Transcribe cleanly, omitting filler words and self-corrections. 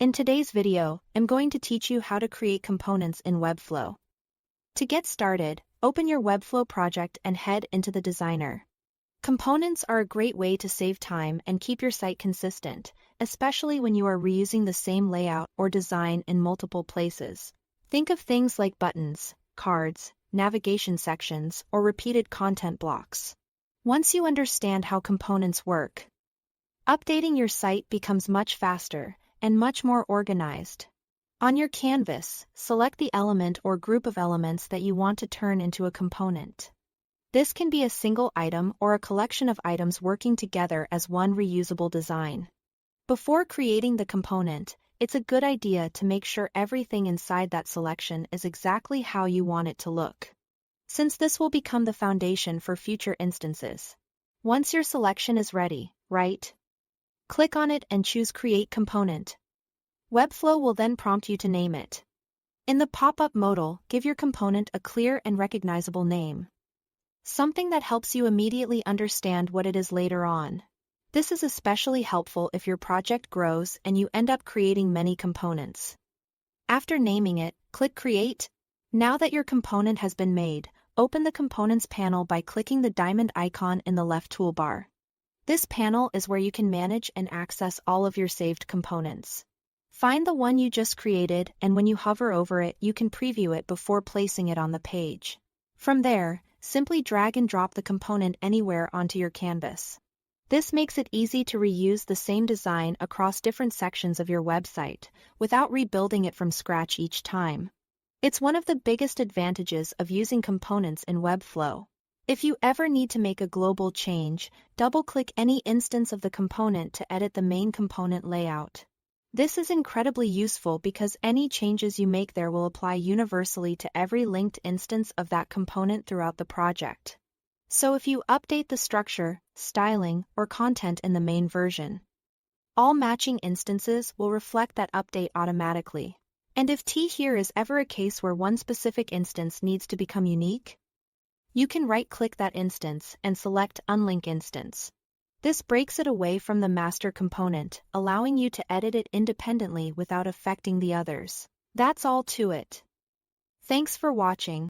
In today's video, I'm going to teach you how to create components in Webflow. To get started, open your Webflow project and head into the designer. Components are a great way to save time and keep your site consistent, especially when you are reusing the same layout or design in multiple places. Think of things like buttons, cards, navigation sections, or repeated content blocks. Once you understand how components work, updating your site becomes much faster and much more organized. On your canvas, select the element or group of elements that you want to turn into a component. This can be a single item or a collection of items working together as one reusable design. Before creating the component, it's a good idea to make sure everything inside that selection is exactly how you want it to look, since this will become the foundation for future instances. Once your selection is ready, click on it and choose Create Component. Webflow will then prompt you to name it. In the pop-up modal, give your component a clear and recognizable name, something that helps you immediately understand what it is later on. This is especially helpful if your project grows and you end up creating many components. After naming it, click Create. Now that your component has been made, open the Components panel by clicking the diamond icon in the left toolbar. This panel is where you can manage and access all of your saved components. Find the one you just created, and when you hover over it, you can preview it before placing it on the page. From there, simply drag and drop the component anywhere onto your canvas. This makes it easy to reuse the same design across different sections of your website, without rebuilding it from scratch each time. It's one of the biggest advantages of using components in Webflow. If you ever need to make a global change, double-click any instance of the component to edit the main component layout. This is incredibly useful because any changes you make there will apply universally to every linked instance of that component throughout the project. So if you update the structure, styling, or content in the main version, all matching instances will reflect that update automatically. And if here is ever a case where one specific instance needs to become unique, you can right-click that instance and select Unlink Instance. This breaks it away from the master component, allowing you to edit it independently without affecting the others. That's all to it. Thanks for watching.